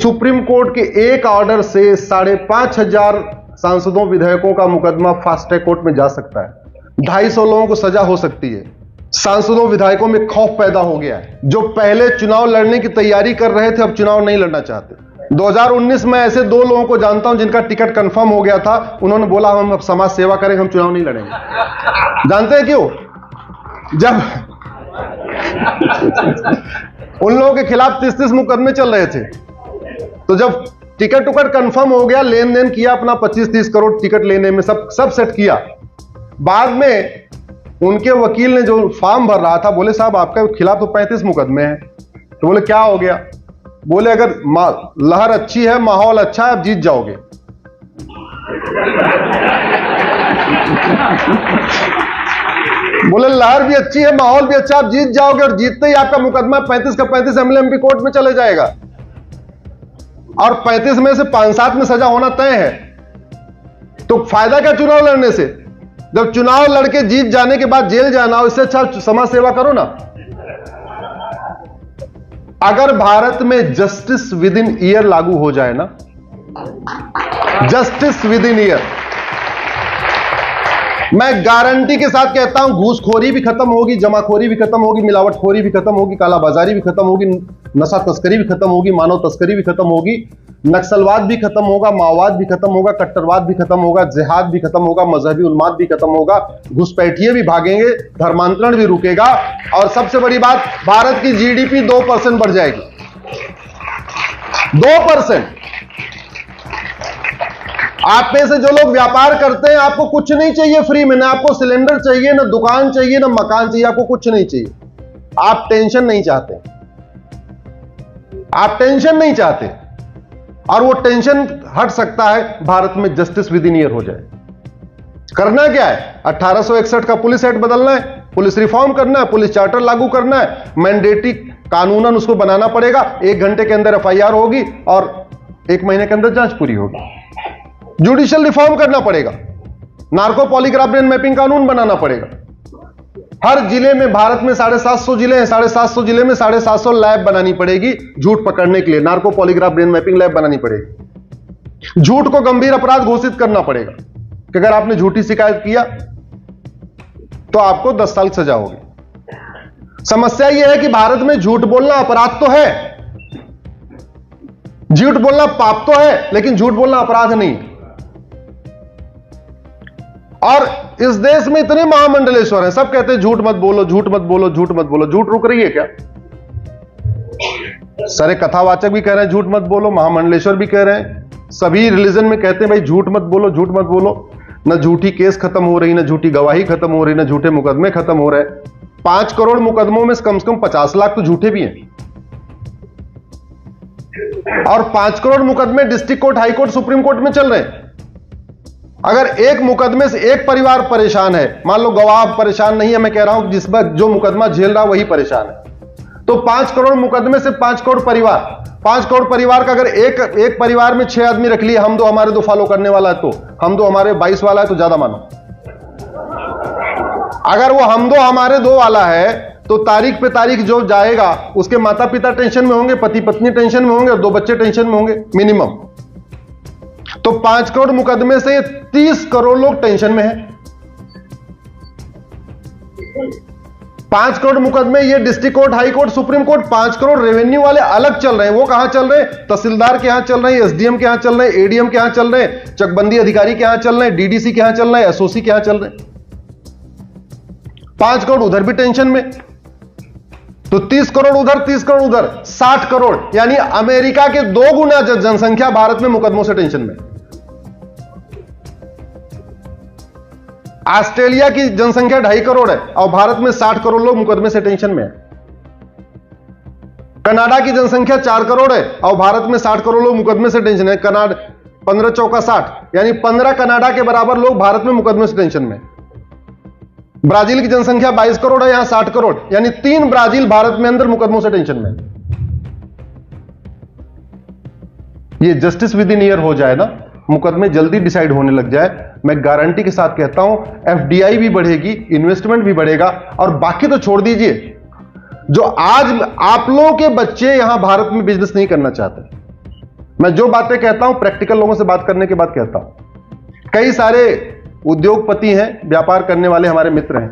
Supreme court के एक order से 5,500 सांसदों विधायकों का मुकदमा फास्ट ट्रैक कोर्ट में जा सकता है। 250 लोगों को सजा हो सकती है। सांसदों विधायकों में खौफ पैदा हो गया है। जो पहले चुनाव लड़ने की तैयारी कर रहे थे अब चुनाव नहीं लड़ना चाहते। 2019 में ऐसे 2 लोगों को जानता हूं जिनका टिकट कंफर्म हो गया था, उन्होंने बोला हम अब समाज सेवा करेंगे, हम चुनाव नहीं लड़ेंगे। जानते हैं क्यों? जब उन लोगों के खिलाफ 30-30 मुकदमे चल रहे थे, तो जब टिकट टुकट कंफर्म हो गया, लेन देन किया अपना 25-30 करोड़ टिकट लेने में, सब सेट किया। बाद में उनके वकील ने जो फॉर्म भर रहा था, बोले साहब आपके खिलाफ तो 35 मुकदमे हैं। तो बोले क्या हो गया? बोले अगर लहर अच्छी है, माहौल अच्छा है, आप जीत जाओगे। बोले लहर भी अच्छी है, माहौल भी अच्छा, आप जीत जाओगे, और जीतते ही आपका मुकदमा 35 का 35 एमएलएमपी कोर्ट में चले जाएगा, और 35 में से 5-7 में सजा होना तय है। तो फायदा क्या चुनाव लड़ने से? जब चुनाव लड़के जीत जाने के बाद जेल जाना हो, इससे अच्छा समाज सेवा करो ना। अगर भारत में जस्टिस विद इन ईयर लागू हो जाए ना, जस्टिस विद इन ईयर, मैं गारंटी के साथ कहता हूं घूसखोरी भी खत्म होगी, जमाखोरी भी खत्म होगी, मिलावटखोरी भी खत्म होगी, कालाबाजारी भी खत्म होगी, नशा तस्करी भी खत्म होगी, मानव तस्करी भी खत्म होगी, नक्सलवाद भी खत्म होगा, माओवाद भी खत्म होगा, कट्टरवाद भी खत्म होगा, जिहाद भी खत्म होगा, मजहबी उन्माद भी खत्म होगा, घुसपैठिए भी भागेंगे, धर्मांतरण भी रुकेगा, और सबसे बड़ी बात, भारत की जीडीपी 2% बढ़ जाएगी। 2%। आप में से जो लोग व्यापार करते हैं, आपको कुछ नहीं चाहिए फ्री में, ना आपको सिलेंडर चाहिए, ना दुकान चाहिए, ना मकान चाहिए, आपको कुछ नहीं चाहिए। आप टेंशन नहीं चाहते, आप टेंशन नहीं चाहते, और वो टेंशन हट सकता है भारत में जस्टिस विद इन ईयर हो जाए। करना क्या है? 1861 का पुलिस एक्ट बदलना है, पुलिस रिफॉर्म करना है, पुलिस चार्टर लागू करना है, मैंडेटरी कानूनन उसको बनाना पड़ेगा। 1 घंटे के अंदर एफआईआर होगी और 1 महीने के अंदर जांच पूरी होगी। जुडिशियल रिफॉर्म करना पड़ेगा, नार्को पॉलीग्राफ ब्रेन मैपिंग कानून बनाना पड़ेगा। हर जिले में, भारत में 750 जिले हैं, 750 जिले में 750 लैब बनानी पड़ेगी झूठ पकड़ने के लिए, narco polygraph brain mapping lab बनानी पड़ेगी। झूठ को गंभीर अपराध घोषित करना पड़ेगा कि अगर आपने झूठी शिकायत किया तो आपको 10 साल सजा होगी। समस्या यह है कि भारत में झूठ बोलना अपराध तो है, झूठ बोलना पाप तो है, लेकिन झूठ बोलना अपराध नहीं। और इस देश में इतने महामंडलेश्वर हैं, सब कहते हैं झूठ मत बोलो, झूठ मत बोलो, झूठ मत बोलो। झूठ रुक रही है क्या? सारे कथावाचक भी कह रहे हैं झूठ मत बोलो, महामंडलेश्वर भी कह रहे हैं, सभी रिलीजन में कहते हैं भाई झूठ मत बोलो, झूठ मत बोलो। ना झूठी केस खत्म हो रही, ना झूठी गवाही खत्म हो रही, ना झूठे मुकदमे खत्म हो रहे। 5 करोड़ मुकदमों में से कम 50 लाख तो झूठे भी हैं, और 5 करोड़ मुकदमे district court, high court, supreme court में चल रहे हैं। अगर एक मुकदमे से एक परिवार परेशान है, मान लो गवाह परेशान नहीं है, मैं कह रहा हूं जिस पर जो मुकदमा झेल रहा वही परेशान है, तो 5 करोड़ मुकदमे से 5 करोड़ परिवार, 5 करोड़ परिवार का अगर एक परिवार में 6 आदमी रख लिए, हम दो हमारे दो फॉलो करने वाला है, तो हम दो हमारे 22 वाला है, तो ज्यादा मानो। अगर वो हम दो हमारे दो वाला है, तो तारीख पे तारीख जो जाएगा उसके माता पिता टेंशन में होंगे, पति पत्नी टेंशन में होंगे, और 2 बच्चे टेंशन में होंगे मिनिमम। तो 5 करोड़ मुकदमे से 30 करोड़ लोग टेंशन में हैं। 5 करोड़ मुकदमे ये district court, high court, supreme court, 5 crore revenue वाले अलग चल रहे हैं। वो कहां चल रहे हैं? तहसीलदार के यहां चल रहे हैं, एसडीएम के यहां चल रहे हैं, एडीएम के यहां चल रहे हैं, चकबंदी अधिकारी के यहां चल रहे हैं, डीडीसी के यहां चल रहे हैं, एसओसी के यहां चल रहे हैं। 5 करोड़ उधर भी टेंशन में, तो 30 करोड़ उधर, 30 करोड़ उधर, 60 करोड़, यानी अमेरिका के 2 गुना जनसंख्या भारत में मुकदमों से टेंशन में। ऑस्ट्रेलिया की जनसंख्या 2.5 करोड़ है और भारत में 60 करोड़ लोग मुकदमे से टेंशन में है। कनाडा की जनसंख्या 4 करोड़ है और भारत में 60 करोड़ लोग मुकदमे से टेंशन है। कनाडा 15 चौका 60, यानी 15 कनाडा के बराबर लोग भारत में मुकदमे से टेंशन में। ब्राजील की जनसंख्या 22 करोड़ है, यहां 60 करोड़, यानी 3 ब्राजील भारत में अंदर मुकदमों से टेंशन में। ये जस्टिस विद इन ईयर हो जाए ना, मुकदमे जल्दी डिसाइड होने लग जाए, मैं गारंटी के साथ कहता हूं एफडीआई भी बढ़ेगी, इन्वेस्टमेंट भी बढ़ेगा। और बाकी तो छोड़ दीजिए, जो आज आप लोगों के बच्चे यहां भारत में बिजनेस नहीं करना चाहते, मैं जो बातें कहता हूं प्रैक्टिकल लोगों से बात करने के बाद कहता हूं। कई सारे उद्योगपति हैं, व्यापार करने वाले हमारे मित्र हैं,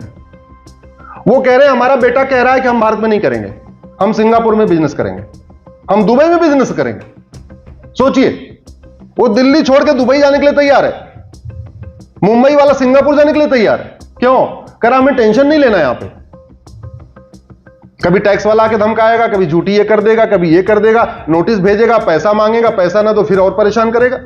वो कह रहे हैं हमारा बेटा कह रहा है कि हम भारत में नहीं करेंगे, हम सिंगापुर में बिजनेस करेंगे, हम दुबई में बिजनेस करेंगे। सोचिए, वो दिल्ली छोड़ के दुबई जाने के लिए तैयार है, मुंबई वाला सिंगापुर जाने के लिए तैयार है। क्यों? कह रहा हमें टेंशन नहीं लेना यहां पे। कभी टैक्स वाला आके धमकाएगा, कभी झूठी ये कर देगा, कभी ये कर देगा, नोटिस भेजेगा, पैसा मांगेगा, पैसा ना तो फिर और परेशान करेगा।